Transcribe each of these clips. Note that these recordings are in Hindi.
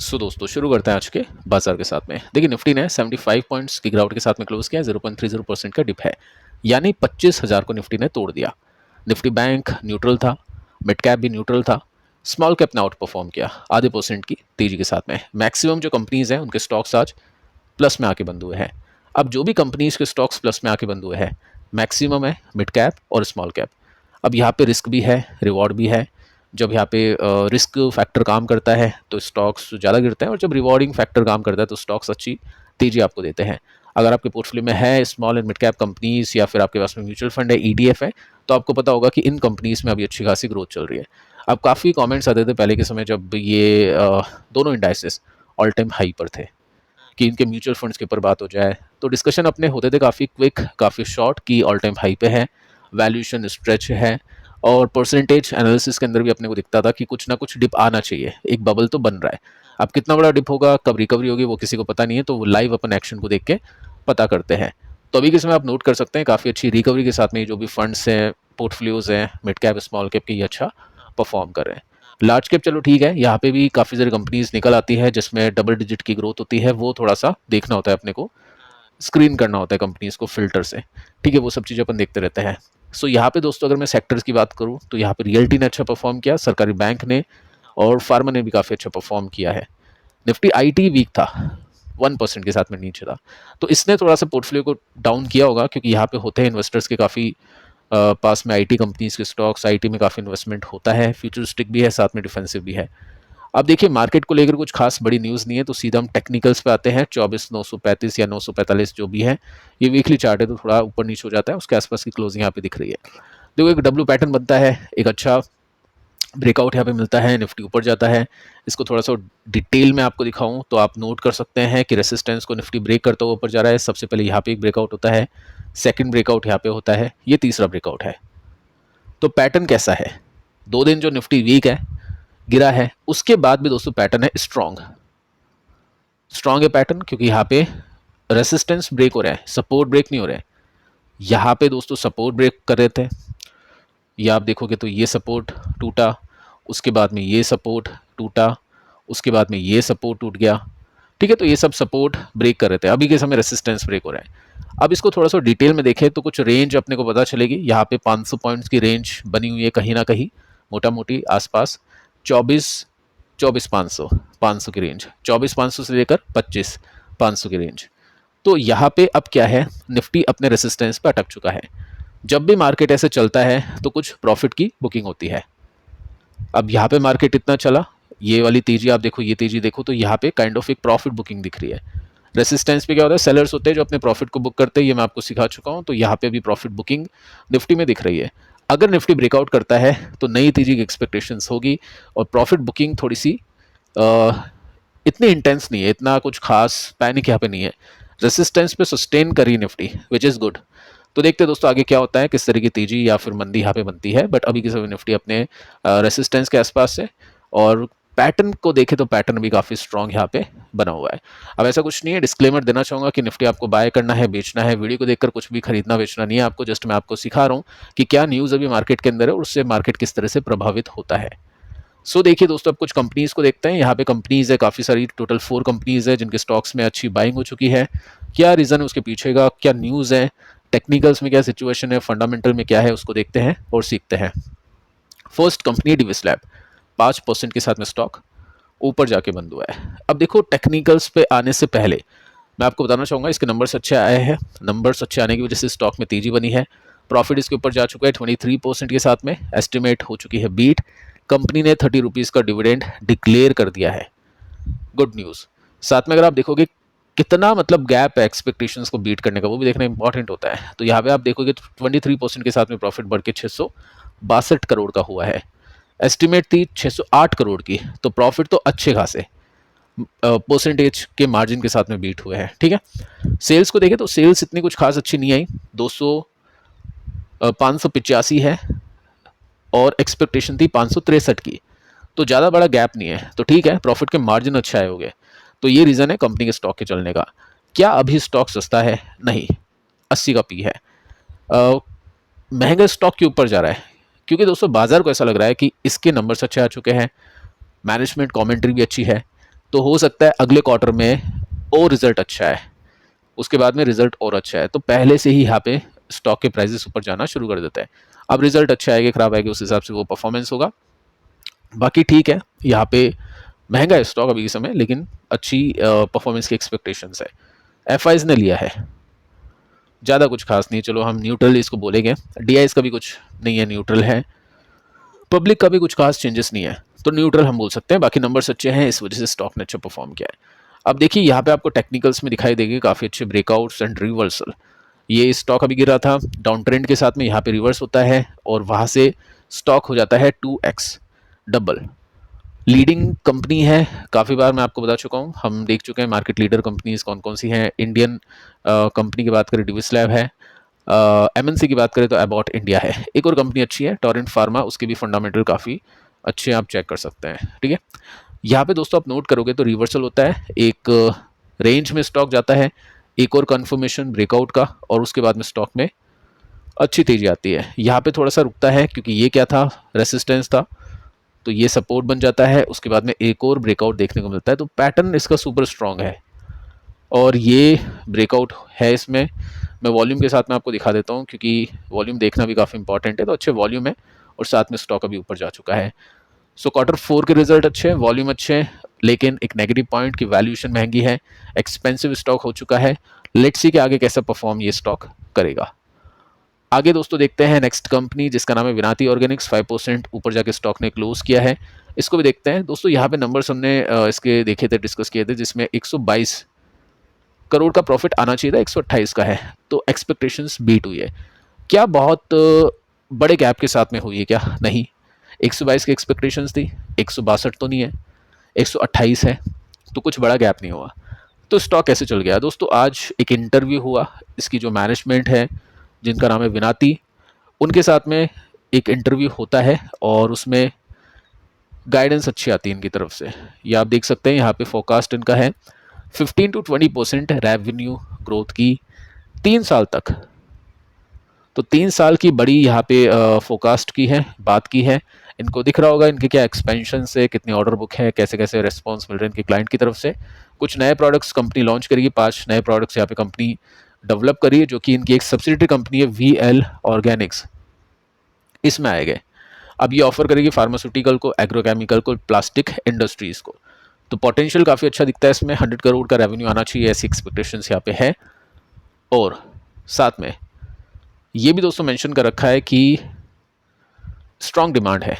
दोस्तों शुरू करते हैं आज के बाजार के साथ में। देखिए निफ्टी ने 75 पॉइंट्स की गिरावट के साथ में क्लोज किया। 0.30% का डिप है, यानी 25,000 को निफ्टी ने तोड़ दिया। निफ्टी बैंक न्यूट्रल था, मिड कैप भी न्यूट्रल था, स्मॉल कैप ने आउट परफॉर्म किया आधे % की तेजी के साथ में। मैक्सिमम जो कंपनीज हैं उनके स्टॉक्स आज प्लस में आके बंद हुए हैं। अब जो भी कंपनीज के स्टॉक्स प्लस में आके बंद हुए हैं, मैक्सिमम है मिड कैप और स्मॉल कैप। अब यहाँ पे रिस्क भी है, रिवॉर्ड भी है। जब यहाँ पे रिस्क फैक्टर काम करता है तो स्टॉक्स ज़्यादा गिरते हैं, और जब रिवॉर्डिंग फैक्टर काम करता है तो स्टॉक्स अच्छी तेजी आपको देते हैं। अगर आपके पोर्टफोलियो में है small and mid cap companies, या फिर आपके पास में म्यूचुअल फंड है, ईडीएफ है, तो आपको पता होगा कि इन कंपनीज में अभी अच्छी खासी ग्रोथ चल रही है। अब काफ़ी कमेंट्स आते थे पहले के समय जब ये दोनों इंडाइसेस ऑल टाइम हाई पर थे कि इनके म्यूचुअल फंड्स के ऊपर बात हो जाए, तो डिस्कशन अपने होते थे काफ़ी क्विक, काफ़ी शॉर्ट, की ऑल टाइम हाई पे है, वैल्यूएशन स्ट्रेच है, और परसेंटेज एनालिसिस के अंदर भी अपने को दिखता था कि कुछ ना कुछ डिप आना चाहिए, एक बबल तो बन रहा है। अब कितना बड़ा डिप होगा, कब रिकवरी होगी, वो किसी को पता नहीं है, तो वो लाइव अपन एक्शन को देख के पता करते हैं। तो अभी के समय आप नोट कर सकते हैं काफ़ी अच्छी रिकवरी के साथ में जो भी फंड्स हैं, पोर्टफोलियोज हैं, मिड कैप स्मॉल कैप के, ये अच्छा परफॉर्म कर रहे हैं। लार्ज कैप चलो ठीक है, यहाँ पे भी काफ़ी सारी कंपनीज निकल आती है जिसमें डबल डिजिट की ग्रोथ होती है, वो थोड़ा सा देखना होता है अपने को, स्क्रीन करना होता है कंपनीज को फिल्टर से। ठीक है, वो सब चीज़ें अपन देखते रहते हैं। यहाँ पे दोस्तों अगर मैं सेक्टर्स की बात करूँ तो यहाँ पे रियल्टी ने अच्छा परफॉर्म किया, सरकारी बैंक ने और फार्मा ने भी काफ़ी अच्छा परफॉर्म किया है। निफ्टी आईटी वीक था, 1% के साथ में नीचे था, तो इसने थोड़ा सा पोर्टफोलियो को डाउन किया होगा, क्योंकि यहाँ पे होते हैं इन्वेस्टर्स के काफ़ी पास में आईटी कंपनीज के स्टॉक्स, आईटी में काफ़ी इन्वेस्टमेंट होता है, फ्यूचरिस्टिक भी है, साथ में डिफेंसिव भी है। अब देखिए मार्केट को लेकर कुछ खास बड़ी न्यूज़ नहीं है, तो सीधा हम टेक्निकल्स पे आते हैं। 24,935 या 945 जो भी है, ये वीकली चार्ट है, तो थोड़ा ऊपर नीचे हो जाता है, उसके आसपास की क्लोजिंग यहाँ पे दिख रही है। देखो एक डब्ल्यू पैटर्न बनता है, एक अच्छा ब्रेकआउट यहाँ पे मिलता है, निफ्टी ऊपर जाता है। इसको थोड़ा सा डिटेल में आपको दिखाऊं तो आप नोट कर सकते हैं कि रेसिस्टेंस को निफ्टी ब्रेक करता हुआ ऊपर जा रहा है। सबसे पहले यहाँ पे एक ब्रेकआउट होता है, सेकंड ब्रेकआउट यहाँ पे होता है, ये तीसरा ब्रेकआउट है। तो पैटर्न कैसा है, 2 दिन जो निफ्टी वीक है, गिरा है, उसके बाद भी दोस्तों पैटर्न है स्ट्रॉन्ग। स्ट्रॉन्ग है पैटर्न, क्योंकि यहाँ पे रेसिस्टेंस ब्रेक हो रहा है, सपोर्ट ब्रेक नहीं हो रहा है। यहाँ पे दोस्तों सपोर्ट ब्रेक कर रहे थे, ये आप देखोगे तो ये सपोर्ट टूटा, उसके बाद में ये सपोर्ट टूटा, उसके बाद में ये सपोर्ट टूट गया। ठीक है, तो ये सब सपोर्ट ब्रेक कर रहे थे, अभी के समय रेसिस्टेंस ब्रेक हो रहा है। अब इसको थोड़ा सा डिटेल में देखें तो कुछ रेंज अपने को पता चलेगी। यहाँ पे 500 पॉइंट्स की रेंज बनी हुई है कहीं ना कहीं, मोटा मोटी आसपास 24,500, 500 की रेंज, 24,500 से लेकर 25,500 की रेंज। तो यहाँ पे अब क्या है, निफ्टी अपने रेसिस्टेंस पे अटक चुका है। जब भी मार्केट ऐसे चलता है तो कुछ प्रॉफिट की बुकिंग होती है। अब यहाँ पे मार्केट इतना चला, ये वाली तेजी आप देखो, ये तेजी देखो, तो यहाँ पे काइंड ऑफ एक प्रॉफिट बुकिंग दिख रही है। रेसिस्टेंस पे क्या होता है, सेलर्स होते हैं जो अपने प्रॉफिट को बुक करते हैं, ये मैं आपको सिखा चुका हूँ। तो यहाँ पे भी प्रॉफिट बुकिंग निफ्टी में दिख रही है। अगर निफ्टी ब्रेकआउट करता है तो नई तेजी की एक्सपेक्टेशंस होगी, और प्रॉफिट बुकिंग थोड़ी सी इतनी इंटेंस नहीं है, इतना कुछ खास पैनिक यहाँ पे नहीं है। रेसिस्टेंस पे सस्टेन करी निफ्टी, विच इज़ गुड। तो देखते हैं दोस्तों आगे क्या होता है, किस तरह की तेजी या फिर मंदी यहाँ पे बनती है। बट अभी के समय निफ्टी अपने रेसिस्टेंस के आसपास है, और पैटर्न को देखें तो पैटर्न भी काफ़ी स्ट्रॉन्ग यहाँ पे बना हुआ है। अब ऐसा कुछ नहीं है, डिस्क्लेमर देना चाहूँगा कि निफ्टी आपको बाय करना है, बेचना है, वीडियो को देखकर कुछ भी खरीदना बेचना नहीं है आपको। जस्ट मैं आपको सिखा रहा हूँ कि क्या न्यूज़ अभी मार्केट के अंदर है और उससे मार्केट किस तरह से प्रभावित होता है। देखिए दोस्तों अब कुछ कंपनीज को देखते हैं। यहाँ पे कंपनीज है काफ़ी सारी, टोटल 4 कंपनीज है जिनके स्टॉक्स में अच्छी बाइंग हो चुकी है। क्या रीज़न है उसके पीछे का, क्या न्यूज़ है, टेक्निकल्स में क्या सिचुएशन है, फंडामेंटल में क्या है, उसको देखते हैं और सीखते हैं। फर्स्ट कंपनी डिविस लैब, 5% के साथ में स्टॉक ऊपर जाके बंद हुआ है। अब देखो टेक्निकल्स पे आने से पहले मैं आपको बताना चाहूँगा, इसके नंबर्स अच्छे आए हैं, नंबर्स अच्छे आने की वजह से स्टॉक में तेजी बनी है। प्रॉफिट इसके ऊपर जा चुका है 23% के साथ में, एस्टिमेट हो चुकी है बीट। कंपनी ने 30 रुपीज़ का डिविडेंड डिक्लेयर कर दिया है, गुड न्यूज़। साथ में अगर आप देखोगे कितना मतलब गैप है एक्सपेक्टेशंस को बीट करने का, वो भी देखना इंपॉर्टेंट होता है। तो यहाँ पे आप देखोगे 23% के साथ में प्रॉफिट बढ़ के 662 करोड़ का हुआ है। एस्टिमेट थी 608 करोड़ की, तो प्रॉफिट तो अच्छे खासे परसेंटेज के मार्जिन के साथ में बीट हुए हैं। ठीक है, सेल्स को देखें तो सेल्स इतनी कुछ खास अच्छी नहीं आई, 585 है, और एक्सपेक्टेशन थी 563 की, तो ज़्यादा बड़ा गैप नहीं है। तो ठीक है, प्रॉफिट के मार्जिन अच्छे आए होंगे, तो ये रीज़न है कंपनी के स्टॉक के चलने का। क्या अभी स्टॉक सस्ता है? नहीं, 80 का पी है। महंगा स्टॉक के ऊपर जा रहा है, क्योंकि दोस्तों बाजार को ऐसा लग रहा है कि इसके नंबर्स अच्छे आ चुके हैं, मैनेजमेंट कमेंट्री भी अच्छी है, तो हो सकता है अगले क्वार्टर में और रिजल्ट अच्छा है, उसके बाद में रिजल्ट और अच्छा है, तो पहले से ही यहाँ पे स्टॉक के प्राइसेस ऊपर जाना शुरू कर देता है। अब रिजल्ट अच्छा आएगा खराब आएगा उस हिसाब से वो परफॉर्मेंस होगा। बाकी ठीक है, यहाँ पे महंगा है स्टॉक अभी के समय, लेकिन अच्छी परफॉर्मेंस की एक्सपेक्टेशंस है। एफ ने लिया है, ज़्यादा कुछ खास नहीं, चलो हम न्यूट्रल इसको बोलेंगे। डी का भी कुछ नहीं है, न्यूट्रल है। पब्लिक का भी कुछ खास चेंजेस नहीं है, तो न्यूट्रल हम बोल सकते हैं। बाकी नंबर्स अच्छे हैं, इस वजह से स्टॉक ने अच्छा परफॉर्म किया है। अब देखिए यहाँ पे आपको टेक्निकल्स में दिखाई देगी काफ़ी अच्छे ब्रेकआउट्स एंड रिवर्सल। ये स्टॉक अभी गिरा था डाउन ट्रेंड के साथ में, यहाँ पे रिवर्स होता है और वहाँ से स्टॉक हो जाता है 2x डबल। लीडिंग कंपनी है, काफ़ी बार मैं आपको बता चुका हूँ, हम देख चुके हैं मार्केट लीडर कंपनीज कौन कौन सी हैं। इंडियन कंपनी की बात करें डिविस लैब है, एमएनसी की बात करें तो अबाउट इंडिया है। एक और कंपनी अच्छी है टोरेंट फार्मा, उसके भी फंडामेंटल काफ़ी अच्छे आप चेक कर सकते हैं। ठीक है, यहाँ पे दोस्तों आप नोट करोगे तो रिवर्सल होता है, एक रेंज में स्टॉक जाता है, एक और कंफर्मेशन ब्रेकआउट का, और उसके बाद में स्टॉक में अच्छी तेजी आती है। यहाँ पे थोड़ा सा रुकता है क्योंकि ये क्या था, रेसिस्टेंस था, तो ये सपोर्ट बन जाता है, उसके बाद में एक और ब्रेकआउट देखने को मिलता है। तो पैटर्न इसका सुपर स्ट्रांग है और ये ब्रेकआउट है इसमें। मैं वॉल्यूम के साथ में आपको दिखा देता हूँ क्योंकि वॉल्यूम देखना भी काफ़ी इंपॉर्टेंट है। तो अच्छे वॉल्यूम है और साथ में स्टॉक अभी ऊपर जा चुका है। सो Q4 के रिजल्ट अच्छे हैं, वॉल्यूम अच्छे हैं, लेकिन एक नेगेटिव पॉइंट की वैल्यूएशन महंगी है, एक्सपेंसिव स्टॉक हो चुका है। लेट्स सी के आगे कैसा परफॉर्म ये स्टॉक करेगा। आगे दोस्तों देखते हैं नेक्स्ट कंपनी जिसका नाम है विनाती ऑर्गेनिक्स। 5% ऊपर जाके स्टॉक ने क्लोज किया है, इसको भी देखते हैं। दोस्तों यहाँ पे नंबर्स हमने इसके देखे थे, डिस्कस किए थे, जिसमें 122 करोड़ का प्रॉफिट आना चाहिए था, 128 का है, तो एक्सपेक्टेशंस बीट हुई है। क्या बहुत बड़े गैप के साथ में हुई है क्या? नहीं, 122 की एक्सपेक्टेशंस थी, 162 तो नहीं है, 128 है, तो कुछ बड़ा गैप नहीं हुआ। तो स्टॉक कैसे चल गया दोस्तों? आज एक इंटरव्यू हुआ, इसकी जो मैनेजमेंट है जिनका नाम है विनाती, उनके साथ में एक इंटरव्यू होता है और उसमें गाइडेंस अच्छी आती है इनकी तरफ से। ये आप देख सकते हैं, यहाँ पे फोरकास्ट इनका है 15 to 20% रेवेन्यू ग्रोथ की 3 साल तक। तो 3 साल की बड़ी यहाँ पे फोरकास्ट की है, बात की है। इनको दिख रहा होगा इनके क्या एक्सपेंशन से कितनी ऑर्डर बुक है, कैसे कैसे रिस्पॉन्स मिल रहे हैं इनके क्लाइंट की तरफ से। कुछ नए प्रोडक्ट्स कंपनी लॉन्च करेगी, 5 नए प्रोडक्ट्स यहाँ पे कंपनी डेवलप करी है, जो कि इनकी एक सब्सिडियरी कंपनी है VL ऑर्गेनिक्स, इसमें आएंगे। अब ये ऑफर करेगी फार्मास्यूटिकल को, एग्रोकेमिकल को, प्लास्टिक इंडस्ट्रीज को। तो पोटेंशियल काफ़ी अच्छा दिखता है इसमें, 100 करोड़ का रेवेन्यू आना चाहिए, ऐसी एक्सपेक्टेशंस यहाँ पे है। और साथ में ये भी दोस्तों मेंशन कर रखा है कि स्ट्रॉन्ग डिमांड है,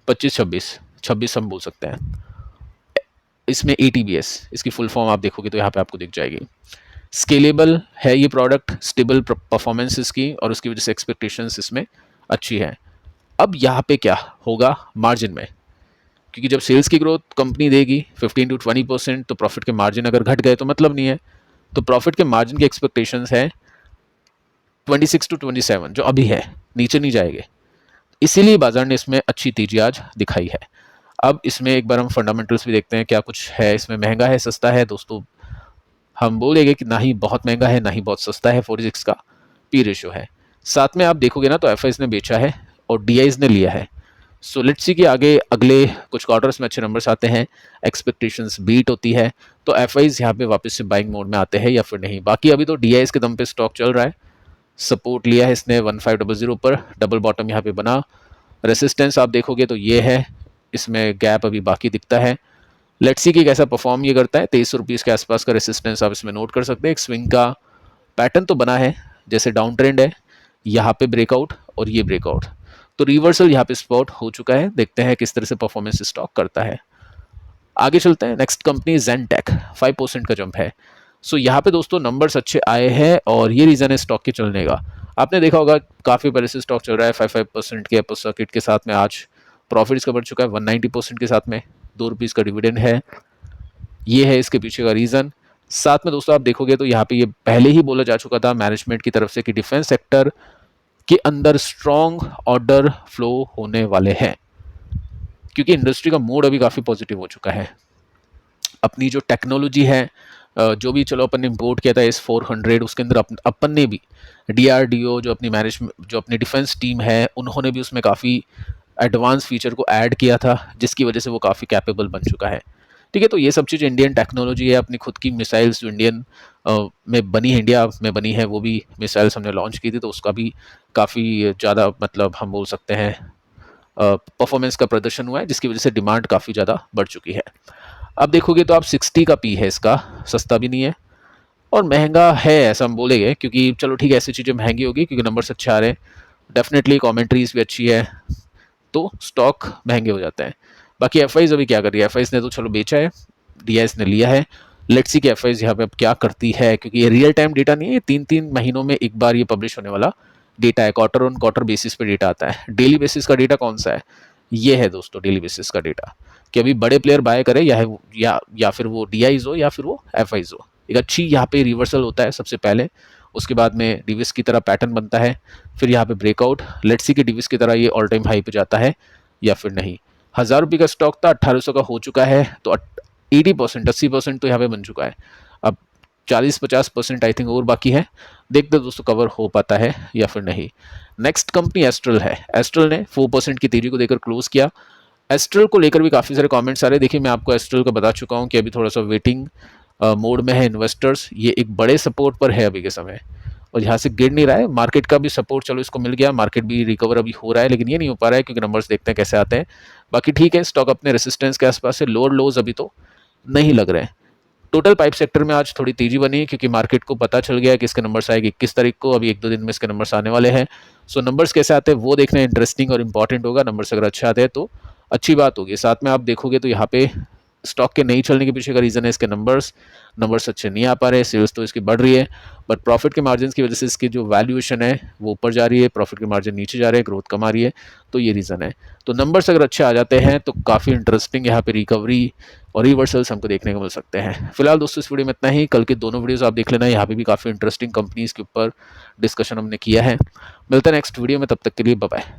25-26 हम बोल सकते हैं। इसमें ATBS इसकी फुल फॉर्म आप देखोगे तो यहाँ पे आपको दिख जाएगी। स्केलेबल है ये प्रोडक्ट, स्टेबल परफॉर्मेंस इसकी, और उसकी वजह से एक्सपेक्टेशंस इसमें अच्छी है। अब यहाँ पे क्या होगा मार्जिन में, क्योंकि जब सेल्स की ग्रोथ कंपनी देगी 15 to 20%, तो प्रॉफिट के मार्जिन अगर घट गए तो मतलब नहीं है। तो प्रॉफिट के मार्जिन की एक्सपेक्टेशंस है 26 to 27, जो अभी है, नीचे नहीं जाएंगे। इसीलिए बाजार ने इसमें अच्छी तेजी आज दिखाई है। अब इसमें एक बार हम फंडामेंटल्स भी देखते हैं, क्या कुछ है इसमें, महंगा है सस्ता है दोस्तों। हम बोलेंगे कि ना ही बहुत महंगा है ना ही बहुत सस्ता है, 46 का पी रेशियो है। साथ में आप देखोगे ना तो एफ ने बेचा है और डी ने लिया है। सो लेट्स सी कि आगे अगले कुछ क्वार्टर्स में अच्छे नंबर्स आते हैं, एक्सपेक्टेशंस बीट होती है, तो एफ यहाँ पे वापस से बाइंग मोड में आते हैं या फिर नहीं। बाकी अभी तो डी के दम पे स्टॉक चल रहा है, सपोर्ट लिया है इसने 1500 पर, डबल बॉटम यहाँ पे बना। रेसिस्टेंस आप देखोगे तो ये है, इसमें गैप अभी बाकी दिखता है। लेट्स सी कि कैसा परफॉर्म ये करता है। 23 रुपीज़ के आसपास का रेसिस्टेंस आप इसमें नोट कर सकते हैं। एक स्विंग का पैटर्न तो बना है, जैसे डाउन ट्रेंड है, यहाँ पे ब्रेकआउट और ये ब्रेकआउट, तो रिवर्सल यहाँ पे स्पॉट हो चुका है। देखते हैं किस तरह से परफॉर्मेंस स्टॉक करता है। आगे चलते हैं, नेक्स्ट कंपनी Zentek, 5% का जंप है। सो यहाँ पे दोस्तों नंबर्स अच्छे आए हैं और ये रीज़न है स्टॉक के चलने का। आपने देखा होगा काफ़ी पहले से स्टॉक चल रहा है 5% के अपर सर्किट के साथ में, आज प्रॉफिट इसका बढ़ चुका है 190% के साथ में, 2 रुपीज़ का डिविडेंड है, ये है इसके पीछे का रीज़न। साथ में दोस्तों आप देखोगे तो यहाँ पे ये पहले ही बोला जा चुका था मैनेजमेंट की तरफ से कि डिफेंस सेक्टर के अंदर स्ट्रॉन्ग ऑर्डर फ्लो होने वाले हैं, क्योंकि इंडस्ट्री का मूड अभी काफ़ी पॉजिटिव हो चुका है। अपनी जो टेक्नोलॉजी है, जो भी चलो अपन ने इम्पोर्ट किया था S-400, उसके अंदर अपन ने भी DRDO जो अपनी मैनेजमेंट जो अपनी डिफेंस टीम है, उन्होंने भी उसमें काफ़ी एडवांस फीचर को ऐड किया था, जिसकी वजह से वो काफ़ी कैपेबल बन चुका है। ठीक है, तो ये सब चीज़ इंडियन टेक्नोलॉजी है, अपनी खुद की मिसाइल्स जो इंडियन में बनी है, इंडिया में बनी है, वो भी मिसाइल्स हमने लॉन्च की थी, तो उसका भी काफ़ी ज़्यादा मतलब हम बोल सकते हैं परफॉर्मेंस का प्रदर्शन हुआ है, जिसकी वजह से डिमांड काफ़ी ज़्यादा बढ़ चुकी है। अब देखोगे तो आप 60 का पी है इसका, सस्ता भी नहीं है और महंगा है ऐसा हम बोलेंगे, क्योंकि चलो ठीक है, ऐसी चीज़ें महंगी होगी क्योंकि नंबर्स अच्छे आ रहे हैं, डेफिनेटली कमेंट्रीज भी अच्छी है, तो स्टॉक महंगे हो जाते हैं। बाकी एफ अभी क्या कर रही है, एफ ने तो चलो बेचा है, डी ने लिया है, लेट्स सी कि एफ यहाँ पे अब क्या करती है, क्योंकि ये रियल टाइम डेटा नहीं है, 3-3 महीनों में एक बार ये पब्लिश होने वाला डेटा है, क्वार्टर ऑन क्वार्टर बेसिस पे डेटा आता है। डेली बेसिस का डेटा कौन सा है, ये है दोस्तों डेली बेसिस का डेटा, कि अभी बड़े प्लेयर बाय करे या फिर वो डी हो या फिर वो एफ हो। एक अच्छी यहाँ पे रिवर्सल होता है सबसे पहले, उसके बाद में डिविस की तरह पैटर्न बनता है, फिर यहाँ पे ब्रेकआउट, लेट्स सी कि डिविस की तरह ये ऑल टाइम हाई पे जाता है या फिर नहीं। 1000 रुपये का स्टॉक था, 1800 का हो चुका है, तो 80% 80% तो यहाँ पे बन चुका है। अब 40-50% आई थिंक और बाकी है, देखते दोस्तों कवर हो पाता है या फिर नहीं। नेक्स्ट कंपनी एस्ट्रल है, एस्ट्रल ने 4% की तेजी को देकर क्लोज किया। एस्ट्रल को लेकर भी काफ़ी सारे कमेंट्स आ रहे हैं। देखिए मैं आपको एस्ट्रल का बता चुका हूँ कि अभी थोड़ा सा वेटिंग मोड में है इन्वेस्टर्स, ये एक बड़े सपोर्ट पर है अभी के समय, और यहाँ से गिर नहीं रहा है। मार्केट का भी सपोर्ट चलो इसको मिल गया, मार्केट भी रिकवर अभी हो रहा है, लेकिन ये नहीं हो पा रहा है क्योंकि नंबर्स देखते हैं कैसे आते हैं। बाकी ठीक है, स्टॉक अपने रेसिस्टेंस के आसपास है, लोअर लोज अभी तो नहीं लग रहे हैं। टोटल पाइप सेक्टर में आज थोड़ी तेजी बनी क्योंकि मार्केट को पता चल गया कि इसके नंबर्स आएंगे 21 तारीख को, अभी 1-2 दिन में इसके नंबर्स आने वाले हैं। सो नंबर्स कैसे आते हैं वो देखना इंटरेस्टिंग और इंपॉर्टेंट होगा। नंबर्स अगर अच्छे आते हैं तो अच्छी बात होगी। साथ में आप देखोगे तो यहाँ पे स्टॉक के नहीं चलने के पीछे का रीज़न है इसके नंबर्स अच्छे नहीं आ पा रहे, सेल्स तो इसकी बढ़ रही है, बट प्रॉफिट के मार्जिन की वजह से इसकी जो वैल्यूएशन है वो ऊपर जा रही है, प्रॉफिट के मार्जिन नीचे जा रहे हैं, ग्रोथ कम आ रही है, तो ये रीज़न है। तो नंबर्स अगर अच्छे आ जाते हैं तो काफ़ी इंटरेस्टिंग यहाँ पे रिकवरी और रिवर्सल्स हमको देखने को मिल सकते हैं। फिलहाल दोस्तों इस वीडियो में इतना ही, कल के दोनों वीडियोस आप देख लेना, यहाँ पे भी काफ़ी इंटरेस्टिंग कंपनीज के ऊपर डिस्कशन हमने किया है। मिलते हैं नेक्स्ट वीडियो में, तब तक के लिए बाय बाय।